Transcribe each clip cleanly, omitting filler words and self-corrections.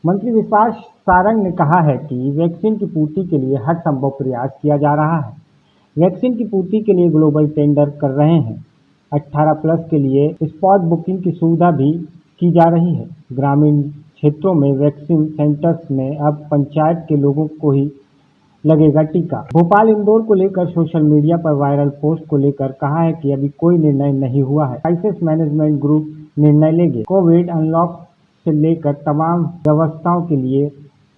मंत्री विश्वास सारंग ने कहा है कि वैक्सीन की पूर्ति के लिए हर संभव प्रयास किया जा रहा है। वैक्सीन की पूर्ति के लिए ग्लोबल टेंडर कर रहे हैं। 18+ के लिए स्पॉट बुकिंग की सुविधा भी की जा रही है। ग्रामीण क्षेत्रों में वैक्सीन सेंटर्स में अब पंचायत के लोगों को ही लगेगा टीका। भोपाल इंदौर को लेकर सोशल मीडिया पर वायरल पोस्ट को लेकर कहा है कि अभी कोई निर्णय नहीं हुआ है। क्राइसिस मैनेजमेंट ग्रुप निर्णय लेंगे। कोविड अनलॉक से लेकर तमाम व्यवस्थाओं के लिए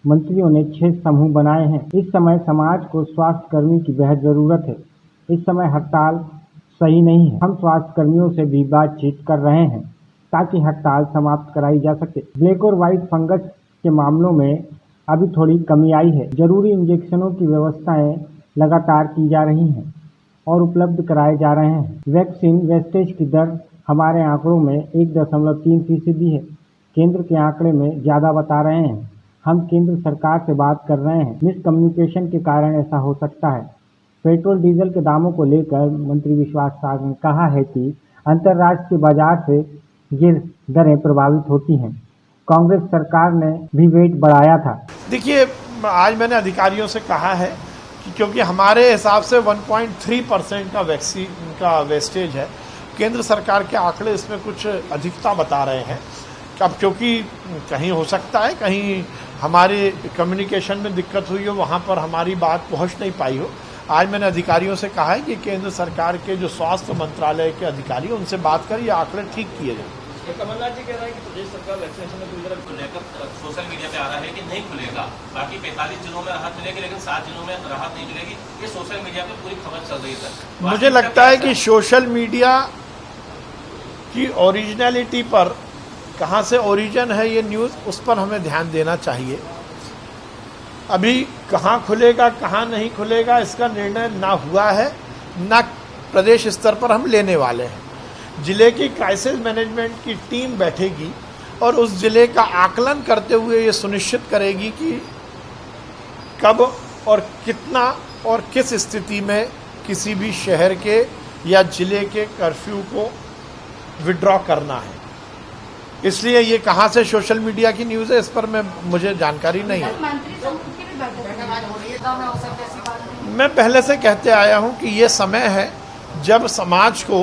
मंत्रियों ने 6 समूह बनाए हैं। इस समय समाज को स्वास्थ्य कर्मी की बेहद जरूरत है। इस समय हड़ताल सही नहीं है। हम स्वास्थ्य कर्मियों से भी बातचीत कर रहे हैं ताकि हड़ताल समाप्त कराई जा सके। ब्लैक और व्हाइट फंगस के मामलों में अभी थोड़ी कमी आई है। जरूरी इंजेक्शनों की व्यवस्थाएं लगातार की जा रही हैं और उपलब्ध कराए जा रहे हैं। वैक्सीन वेस्टेज की दर हमारे आंकड़ों में 1.3% है। केंद्र के आंकड़े में ज़्यादा बता रहे हैं। हम केंद्र सरकार से बात कर रहे हैं। मिसकम्युनिकेशन के कारण ऐसा हो सकता है। पेट्रोल डीजल के दामों को लेकर मंत्री विश्वास सारंग ने कहा है कि अंतर्राष्ट्रीय बाजार से ये दरें प्रभावित होती हैं। कांग्रेस सरकार ने भी वेट बढ़ाया था। देखिए, आज मैंने अधिकारियों से कहा है कि क्योंकि हमारे हिसाब से 1.3% का वैक्सीन का वेस्टेज है। केंद्र सरकार के आंकड़े इसमें कुछ अधिकता बता रहे हैं। अब क्योंकि कहीं हो सकता है कहीं हमारे कम्युनिकेशन में दिक्कत हुई हो, वहाँ पर हमारी बात पहुँच नहीं पाई हो। आज मैंने अधिकारियों से कहा है कि केंद्र सरकार के जो स्वास्थ्य मंत्रालय के अधिकारी उनसे बात कर ये आंकड़े ठीक किए जाए। कमलनाथ जी कह रहे हैं कि प्रदेश सरकार वैक्सीनेशन में पूरी तरह लेकर सोशल मीडिया पे आ रहा है कि नहीं खुलेगा, बाकी 45 दिनों में राहत मिलेगी लेकिन 7 दिनों में राहत नहीं मिलेगी। ये सोशल मीडिया पे पूरी खबर चल रही है। मुझे लगता है कि सोशल मीडिया की ओरिजिनलिटी पर कहाँ से ओरिजिन है ये न्यूज़, उस पर हमें ध्यान देना चाहिए। अभी कहाँ खुलेगा कहाँ नहीं खुलेगा इसका निर्णय ना हुआ है, ना प्रदेश स्तर पर हम लेने वाले हैं। जिले की क्राइसिस मैनेजमेंट की टीम बैठेगी और उस जिले का आकलन करते हुए ये सुनिश्चित करेगी कि कब और कितना और किस स्थिति में किसी भी शहर के या जिले के कर्फ्यू को विड्रॉ करना है। इसलिए ये कहाँ से सोशल मीडिया की न्यूज़ है इस पर मुझे जानकारी नहीं है। मैं पहले से कहते आया हूँ कि ये समय है जब समाज को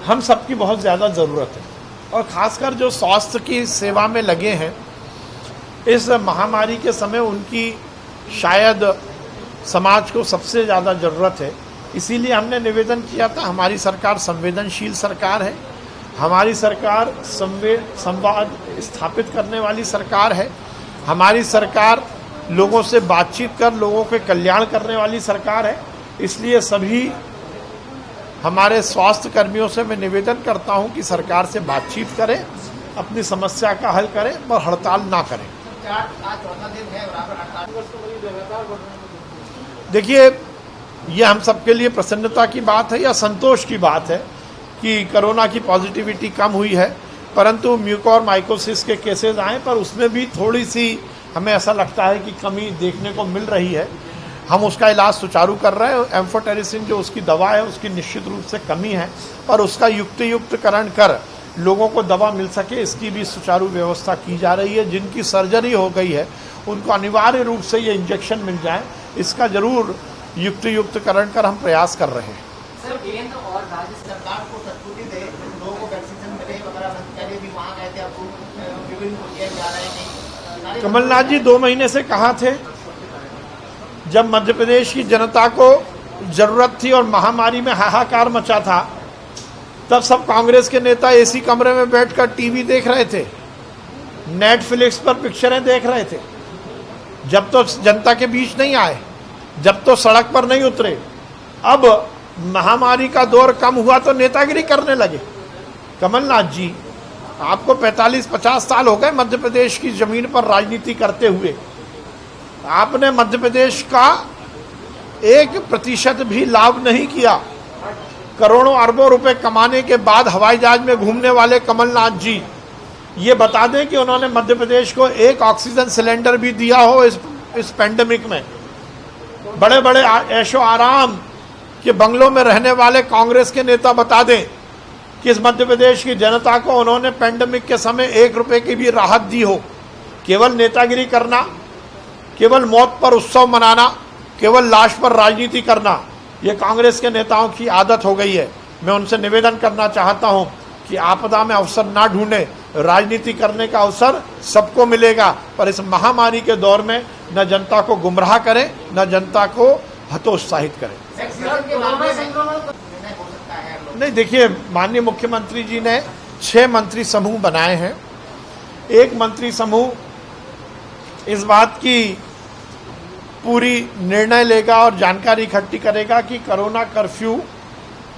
हम सबकी बहुत ज़्यादा ज़रूरत है और ख़ासकर जो स्वास्थ्य की सेवा में लगे हैं इस महामारी के समय उनकी शायद समाज को सबसे ज़्यादा ज़रूरत है। इसीलिए हमने निवेदन किया था। हमारी सरकार संवेदनशील सरकार है। हमारी सरकार संवाद स्थापित करने वाली सरकार है। हमारी सरकार लोगों से बातचीत कर लोगों के कल्याण करने वाली सरकार है। इसलिए सभी हमारे स्वास्थ्य कर्मियों से मैं निवेदन करता हूं कि सरकार से बातचीत करें, अपनी समस्या का हल करें और हड़ताल ना करें। देखिए, ये हम सबके लिए प्रसन्नता की बात है या संतोष की बात है कि कोरोना की पॉजिटिविटी कम हुई है, परंतु म्यूकोरमाइकोसिस के केसेस आए पर उसमें भी थोड़ी सी हमें ऐसा लगता है कि कमी देखने को मिल रही है। हम उसका इलाज सुचारू कर रहे हैं। एम्फोटेरिसिन जो उसकी दवा है उसकी निश्चित रूप से कमी है पर उसका युक्तिकरण कर लोगों को दवा मिल सके इसकी भी सुचारू व्यवस्था की जा रही है। जिनकी सर्जरी हो गई है उनको अनिवार्य रूप से ये इंजेक्शन मिल जाए, इसका जरूर युक्तिकरण कर हम प्रयास कर रहे हैं। सर, केंद्र और राज्य सरकार को सत्पुटी दे लोगों को वैक्सीनेशन मिले वगैरह, पहले भी वहाँ गए थे, अब विभिन्न प्रक्रिया जा रहे हैं। कमलनाथ जी 2 महीने से कहा थे जब मध्य प्रदेश की जनता को जरूरत थी और महामारी में हाहाकार मचा था तब सब कांग्रेस के नेता एसी कमरे में बैठकर टीवी देख रहे थे, नेटफ्लिक्स पर पिक्चरें देख रहे थे, जब तो जनता के बीच नहीं आए, जब तो सड़क पर नहीं उतरे। अब महामारी का दौर कम हुआ तो नेतागिरी करने लगे। कमलनाथ जी, आपको 45-50 साल हो गए मध्य प्रदेश की जमीन पर राजनीति करते हुए। आपने मध्य प्रदेश का 1% भी लाभ नहीं किया। करोड़ों अरबों रुपए कमाने के बाद हवाई जहाज में घूमने वाले कमलनाथ जी ये बता दें कि उन्होंने मध्य प्रदेश को 1 ऑक्सीजन सिलेंडर भी दिया हो इस पेंडेमिक में। बड़े बड़े ऐशो आराम के बंगलों में रहने वाले कांग्रेस के नेता बता दें कि इस मध्य प्रदेश की जनता को उन्होंने पैंडेमिक के समय 1 रुपए की भी राहत दी हो। केवल नेतागिरी करना, केवल मौत पर उत्सव मनाना, केवल लाश पर राजनीति करना, ये कांग्रेस के नेताओं की आदत हो गई है। मैं उनसे निवेदन करना चाहता हूं कि आपदा में अवसर ना ढूंढे, राजनीति करने का अवसर सबको मिलेगा, पर इस महामारी के दौर में न जनता को गुमराह करें, न जनता को हतोत्साहित करें। नहीं, देखिए, माननीय मुख्यमंत्री जी ने 6 मंत्री समूह बनाए हैं। एक मंत्री समूह इस बात की पूरी निर्णय लेगा और जानकारी इकट्ठी करेगा कि कोरोना कर्फ्यू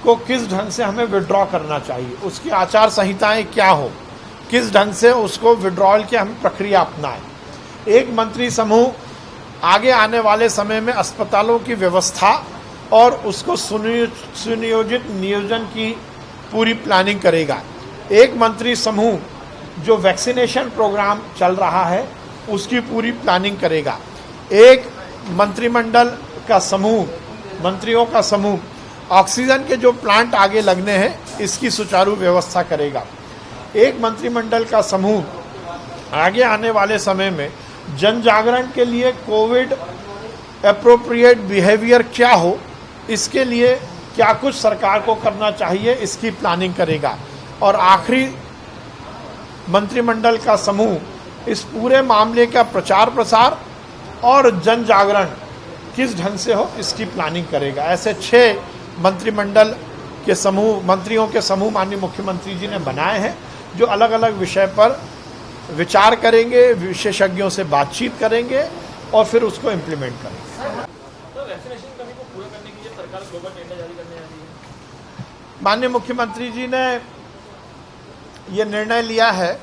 को किस ढंग से हमें विड्रॉ करना चाहिए, उसकी आचार संहिताएं क्या हो, किस ढंग से उसको विड्रॉल की हम प्रक्रिया अपनाएं। एक मंत्री समूह आगे आने वाले समय में अस्पतालों की व्यवस्था और उसको सुनियोजित नियोजन की पूरी प्लानिंग करेगा। एक मंत्री समूह जो वैक्सीनेशन प्रोग्राम चल रहा है उसकी पूरी प्लानिंग करेगा। एक मंत्रिमंडल का समूह, मंत्रियों का समूह ऑक्सीजन के जो प्लांट आगे लगने हैं इसकी सुचारू व्यवस्था करेगा। एक मंत्रिमंडल का समूह आगे आने वाले समय में जन जागरण के लिए कोविड एप्रोप्रिएट बिहेवियर क्या हो, इसके लिए क्या कुछ सरकार को करना चाहिए, इसकी प्लानिंग करेगा। और आखिरी मंत्रिमंडल का समूह इस पूरे मामले का प्रचार प्रसार और जन जागरण किस ढंग से हो इसकी प्लानिंग करेगा। ऐसे 6 मंत्रिमंडल के समूह, मंत्रियों के समूह माननीय मुख्यमंत्री जी ने बनाए हैं, जो अलग अलग विषय पर विचार करेंगे, विशेषज्ञों से बातचीत करेंगे और फिर उसको इम्प्लीमेंट करेंगे। तो वैक्सीनेशन कमी को पूरा करने के लिए सरकार ग्लोबल टेंडर जारी करने जा रही है। माननीय मुख्यमंत्री जी ने ये निर्णय लिया है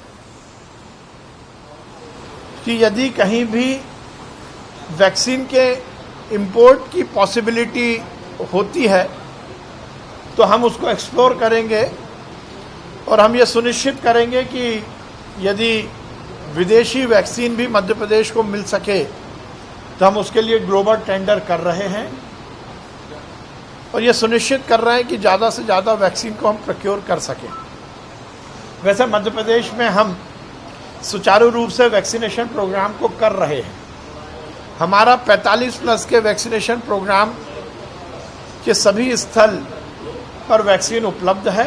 कि यदि कहीं भी वैक्सीन के इंपोर्ट की पॉसिबिलिटी होती है तो हम उसको एक्सप्लोर करेंगे और हम ये सुनिश्चित करेंगे कि यदि विदेशी वैक्सीन भी मध्य प्रदेश को मिल सके तो हम उसके लिए ग्लोबल टेंडर कर रहे हैं और ये सुनिश्चित कर रहे हैं कि ज़्यादा से ज़्यादा वैक्सीन को हम प्रोक्योर कर सकें। वैसे मध्य प्रदेश में हम सुचारू रूप से वैक्सीनेशन प्रोग्राम को कर रहे हैं। हमारा 45+ के वैक्सीनेशन प्रोग्राम के सभी स्थल पर वैक्सीन उपलब्ध है।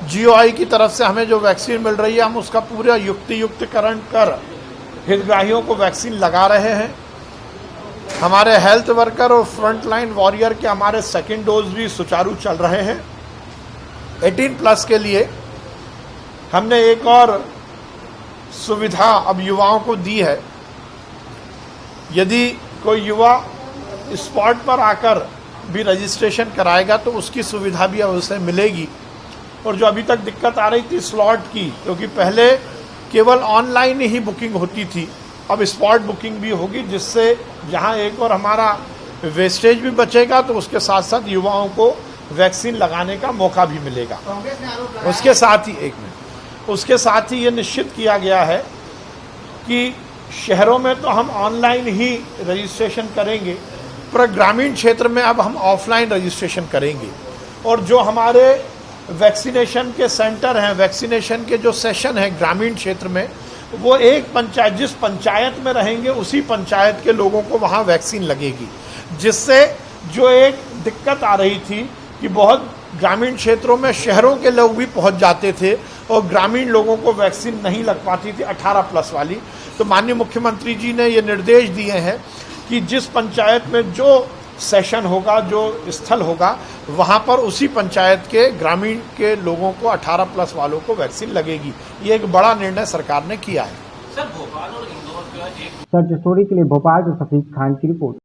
GOI की तरफ से हमें जो वैक्सीन मिल रही है हम उसका पूरा युक्तियुक्तकरण कर हितग्राहियों को वैक्सीन लगा रहे हैं। हमारे हेल्थ वर्कर और फ्रंट लाइन वॉरियर के हमारे सेकेंड डोज भी सुचारू चल रहे हैं। 18+ के लिए हमने एक और सुविधा अब युवाओं को दी है। यदि कोई युवा स्पॉट पर आकर भी रजिस्ट्रेशन कराएगा तो उसकी सुविधा भी अब उसे मिलेगी। और जो अभी तक दिक्कत आ रही थी स्लॉट की, क्योंकि पहले केवल ऑनलाइन ही बुकिंग होती थी, अब स्पॉट बुकिंग भी होगी, जिससे जहां एक और हमारा वेस्टेज भी बचेगा तो उसके साथ साथ युवाओं को वैक्सीन लगाने का मौका भी मिलेगा। उसके साथ ही ये निश्चित किया गया है कि शहरों में तो हम ऑनलाइन ही रजिस्ट्रेशन करेंगे, पर ग्रामीण क्षेत्र में अब हम ऑफलाइन रजिस्ट्रेशन करेंगे। और जो हमारे वैक्सीनेशन के सेंटर हैं, वैक्सीनेशन के जो सेशन हैं ग्रामीण क्षेत्र में, वो एक पंचायत, जिस पंचायत में रहेंगे उसी पंचायत के लोगों को वहाँ वैक्सीन लगेगी। जिससे जो एक दिक्कत आ रही थी कि बहुत ग्रामीण क्षेत्रों में शहरों के लोग भी पहुँच जाते थे और ग्रामीण लोगों को वैक्सीन नहीं लग पाती थी 18+ वाली, तो माननीय मुख्यमंत्री जी ने ये निर्देश दिए हैं कि जिस पंचायत में जो सेशन होगा, जो स्थल होगा, वहाँ पर उसी पंचायत के ग्रामीण के लोगों को 18+ वालों को वैक्सीन लगेगी। ये एक बड़ा निर्णय सरकार ने किया है। सर, भोपाल और इंदौर का एक सच स्टोरी के लिए भोपाल से सफीक खान की रिपोर्ट।